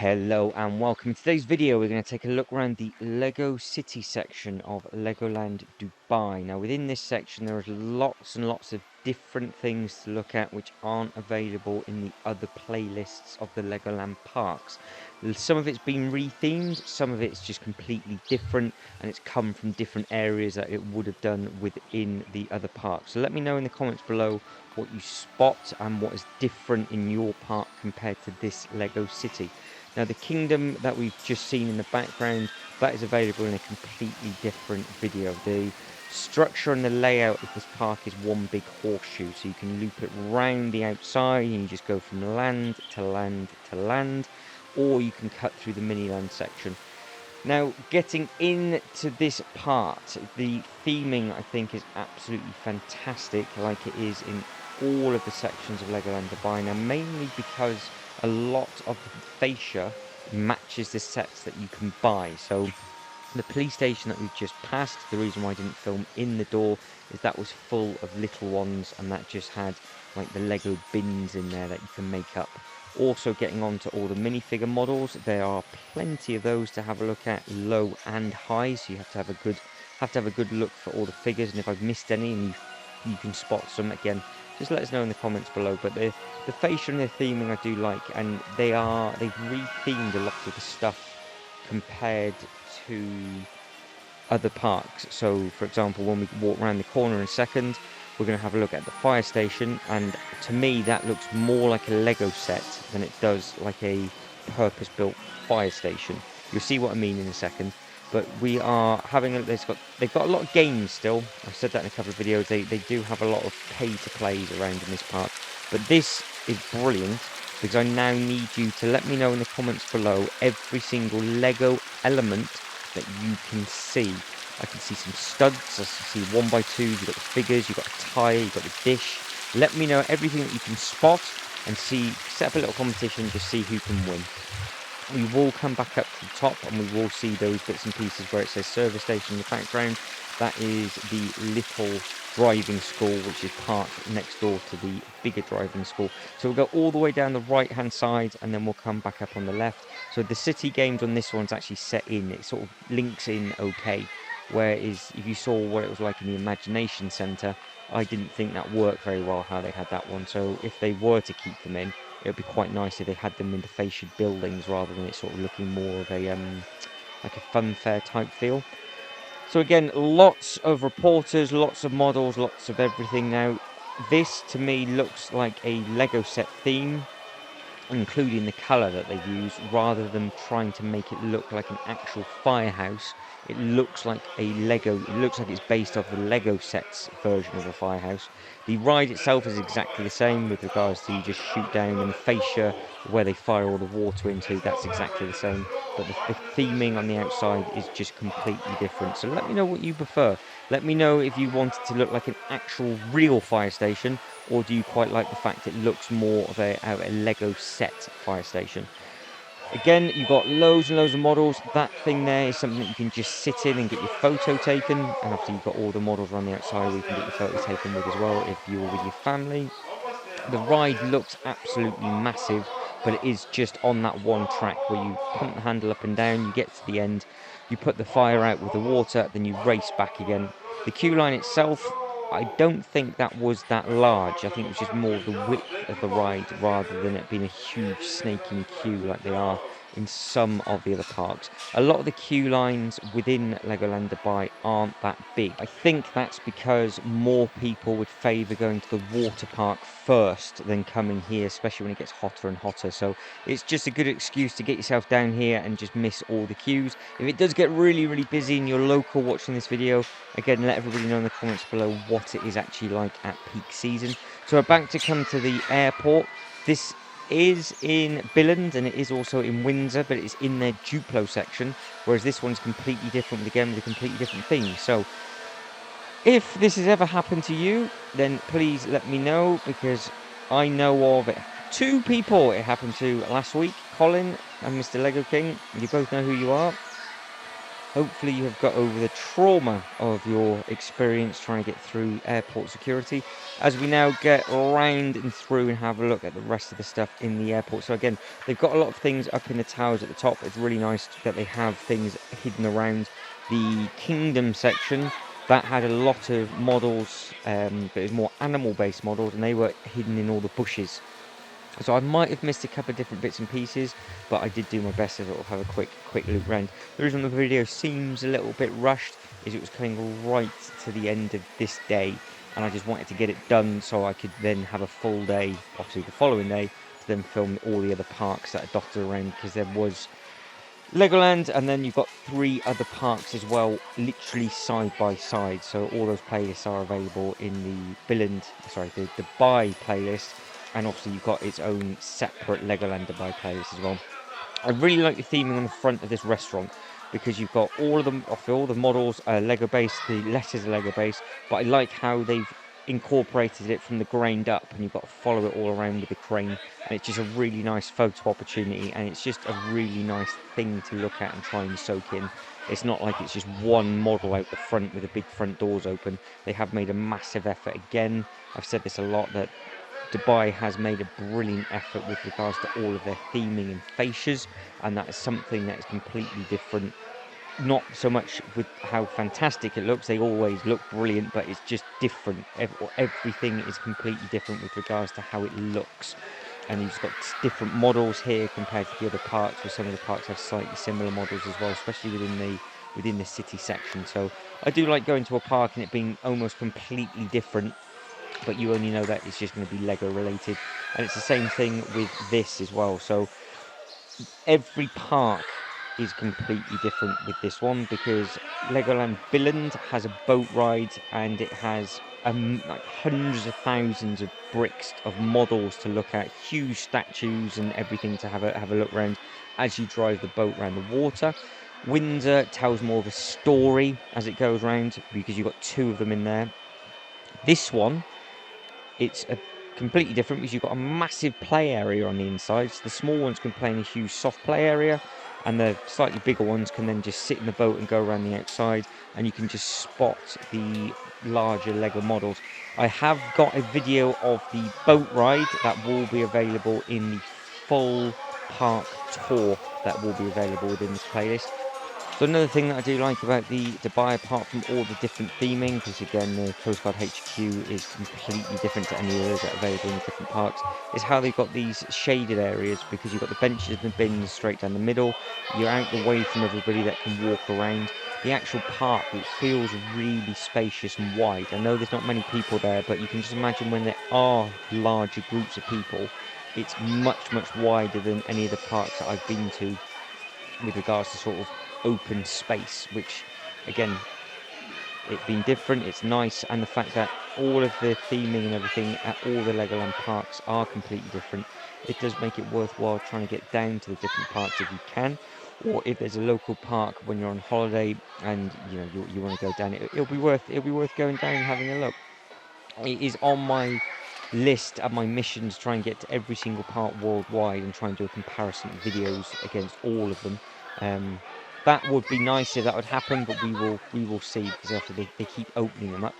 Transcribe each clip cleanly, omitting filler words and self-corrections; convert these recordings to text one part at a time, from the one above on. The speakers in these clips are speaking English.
Hello and welcome. In today's video, we're going to take a look around the Lego City section of Legoland Dubai. Now, within this section, there are lots and lots of different things to look at which aren't available in the other playlists of the Legoland parks. Some of it's been rethemed, some of it's just completely different, and it's come from different areas that it would have done within the other parks. So let me know in the comments below what you spot and what is different in your park compared to this Lego City. Now, the kingdom that we've just seen in the background, that is available in a completely different video. The structure and the layout of this park is one big horseshoe, so you can loop it round the outside and you just go from land to land to land, or you can cut through the mini-land section. Now, getting into this part, the theming I think is absolutely fantastic, like it is in all of the sections of Legoland Dubai. Now, mainly because a lot of the fascia matches the sets that you can buy. So the police station that we've just passed, the reason why I didn't film in the door is that was full of little ones, and that just had like the Lego bins in there that you can make up. Also, getting on to all the minifigure models, there are plenty of those to have a look at, low and high, so you have to have a good look for all the figures. And if I've missed any and you can spot some, again, just let us know in the comments below. But the fascia and the theming I do like, and they've re-themed a lot of the stuff compared to other parks. So for example, when we walk around the corner in a second, we're going to have a look at the fire station, and to me that looks more like a Lego set than it does like a purpose-built fire station. You'll see what I mean in a second. But we are having a, they've got a lot of games still. I've said that in a couple of videos. They do have a lot of pay-to-plays around in this park. But this is brilliant because I now need you to let me know in the comments below every single Lego element that you can see. I can see some studs, I see 1x2s, you've got the figures, you've got a tyre, you've got the dish. Let me know everything that you can spot and set up a little competition, just see who can win. We will come back up to the top and we will see those bits and pieces where it says service station in the background. That is the little driving school, which is parked next door to the bigger driving school. So we'll go all the way down the right hand side and then we'll come back up on the left. So the city games on this one's actually set in, it sort of links in okay. Whereas if you saw what it was like in the Imagination Centre, I didn't think that worked very well how they had that one. So if they were to keep them in, it would be quite nice if they had them in the fascia buildings rather than it sort of looking more of a like a fun fair type feel. So again, lots of reporters, lots of models, lots of everything. Now, this to me looks like a Lego set theme, including the colour that they use, rather than trying to make it look like an actual firehouse. It looks like a Lego, it looks like it's based off the Lego sets version of a firehouse. The ride itself is exactly the same with regards to you just shoot down, and the fascia where they fire all the water into, that's exactly the same. But the theming on the outside is just completely different. So let me know what you prefer. Let me know if you want it to look like an actual real fire station, or do you quite like the fact it looks more of a Lego set fire station. Again, you've got loads and loads of models. That thing there is something that you can just sit in and get your photo taken. And after you've got all the models around the outside, where you can get your photo taken with as well if you're with your family. The ride looks absolutely massive, but it is just on that one track where you pump the handle up and down, you get to the end, you put the fire out with the water, then you race back again. The queue line itself, I don't think that was that large. I think it was just more the width of the ride rather than it being a huge snaking queue like they are in some of the other parks. A lot of the queue lines within Legoland Dubai aren't that big. I think that's because more people would favour going to the water park first than coming here, especially when it gets hotter and hotter. So it's just a good excuse to get yourself down here and just miss all the queues. If it does get really, really busy and you're local watching this video, again, let everybody know in the comments below what it is actually like at peak season. So we're back to come to the airport. This is in Billund and it is also in Windsor, but it's in their Duplo section, whereas this one's completely different, again with a completely different theme. So if this has ever happened to you, then please let me know, because I know of it. 2 people it happened to last week, Colin and Mr. Lego King. You both know who you are. Hopefully you have got over the trauma of your experience trying to get through airport security, as we now get round and through and have a look at the rest of the stuff in the airport. So again, they've got a lot of things up in the towers at the top. It's really nice that they have things hidden around. The kingdom section, that had a lot of models, but it was more animal-based models, and they were hidden in all the bushes. So I might have missed a couple of different bits and pieces, but I did do my best to sort of have a quick loop round. The reason the video seems a little bit rushed is it was coming right to the end of this day, and I just wanted to get it done so I could then have a full day, obviously the following day, to then film all the other parks that are dotted around, because there was Legoland, and then you've got 3 other parks as well, literally side by side. So all those playlists are available in the the Dubai playlist, and obviously you've got its own separate Legoland Dubai playlist as well. I really like the theming on the front of this restaurant, because you've got all the models are Lego based, the letters are Lego based, but I like how they've incorporated it from the ground up, and you've got to follow it all around with the crane, and it's just a really nice photo opportunity, and it's just a really nice thing to look at and try and soak in. It's not like it's just one model out the front with the big front doors open. They have made a massive effort. Again, I've said this a lot, that Dubai has made a brilliant effort with regards to all of their theming and fascias, and that is something that is completely different. Not so much with how fantastic it looks, they always look brilliant, but it's just different. Everything is completely different with regards to how it looks. And you've got different models here compared to the other parks, where some of the parks have slightly similar models as well, especially within the city section. So I do like going to a park and it being almost completely different, but you only know that it's just going to be Lego related. And it's the same thing with this as well. So every park is completely different with this one, because Legoland Billund has a boat ride, and it has like hundreds of thousands of bricks of models to look at, huge statues and everything to have a look around as you drive the boat around the water. Windsor tells more of a story as it goes around, because you've got 2 of them in there. This one, it's a completely different, because you've got a massive play area on the inside. So the small ones can play in a huge soft play area, and the slightly bigger ones can then just sit in the boat and go around the outside, and you can just spot the larger Lego models. I have got a video of the boat ride that will be available in the full park tour that will be available within this playlist. So another thing that I do like about the Dubai, apart from all the different theming, because again the Coast Guard HQ is completely different to any others that are available in the different parks, is how they've got these shaded areas, because you've got the benches and the bins straight down the middle. You're out the way from everybody that can walk around. The actual park, it feels really spacious and wide. I know there's not many people there, but you can just imagine when there are larger groups of people, it's much wider than any of the parks that I've been to with regards to sort of open space, which again, it being different, it's nice, and the fact that all of the theming and everything at all the Legoland parks are completely different, it does make it worthwhile trying to get down to the different parks if you can, or if there's a local park when you're on holiday and you want to go down, it'll be worth going down and having a look. It is on my list and my mission to try and get to every single part worldwide and try and do a comparison of videos against all of them. That would be nice if that would happen, but we will see, because after they keep opening them up.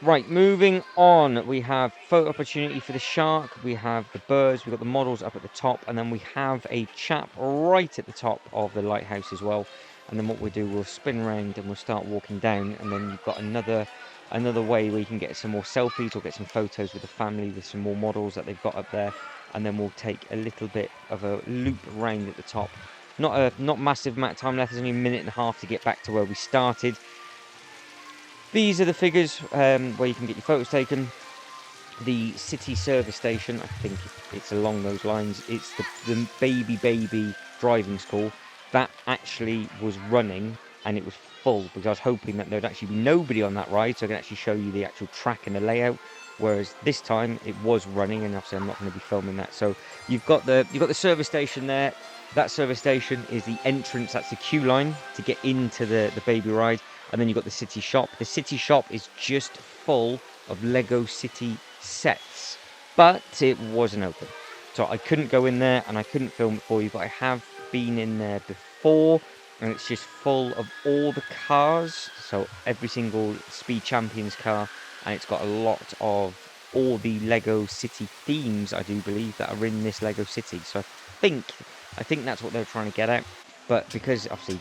Right, moving on, we have photo opportunity for the shark, we have the birds, we've got the models up at the top, and then we have a chap right at the top of the lighthouse as well. And then what we'll do, we'll spin around and we'll start walking down, and then you've got another way where you can get some more selfies or get some photos with the family with some more models that they've got up there. And then we'll take a little bit of a loop around at the top. Not massive amount of time left, there's only a minute and a half to get back to where we started. These are the figures where you can get your photos taken. The city service station, I think it's along those lines. It's the baby driving school that actually was running, and it was full, because I was hoping that there'd actually be nobody on that ride, so I can actually show you the actual track and the layout. Whereas this time it was running, and obviously I'm not going to be filming that. So you've got the service station there. That service station is the entrance. That's the queue line to get into the baby ride. And then you've got the city shop. The city shop is just full of Lego City sets, but it wasn't open. So I couldn't go in there and I couldn't film it for you, but I have been in there before, and it's just full of all the cars, so every single Speed Champions car, and it's got a lot of all the Lego City themes, I do believe, that are in this Lego City. So I think that's what they're trying to get at. But because obviously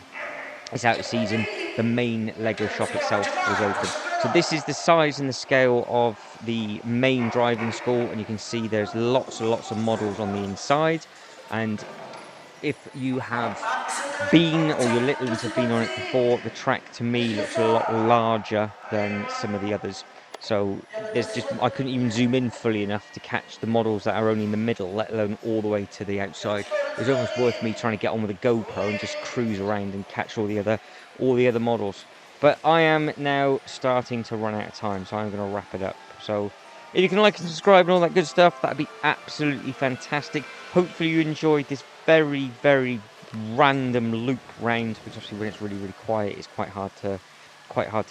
it's out of season, the main Lego shop itself was open. So this is the size and the scale of the main driving school, and you can see there's lots and lots of models on the inside. And if you have been, or your little ones have been on it before, the track to me looks a lot larger than some of the others. So there's just, I couldn't even zoom in fully enough to catch the models that are only in the middle, let alone all the way to the outside. It was almost worth me trying to get on with a GoPro and just cruise around and catch all the other models. But I am now starting to run out of time, so I'm going to wrap it up. So if you can like and subscribe and all that good stuff, that'd be absolutely fantastic. Hopefully you enjoyed this very, very random loop round, which obviously when it's really, really quiet, it's quite hard to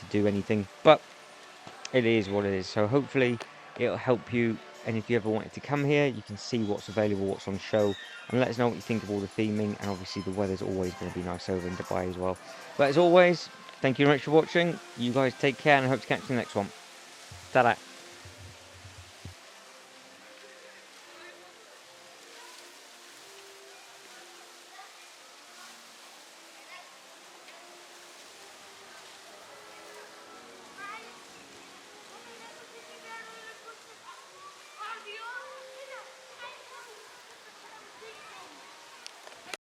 do anything. But it is what it is. So hopefully it'll help you. And if you ever wanted to come here, you can see what's available, what's on show, and let us know what you think of all the theming. And obviously the weather's always going to be nice over in Dubai as well. But as always, thank you very much for watching. You guys take care, and I hope to catch you in the next one. Ta-da.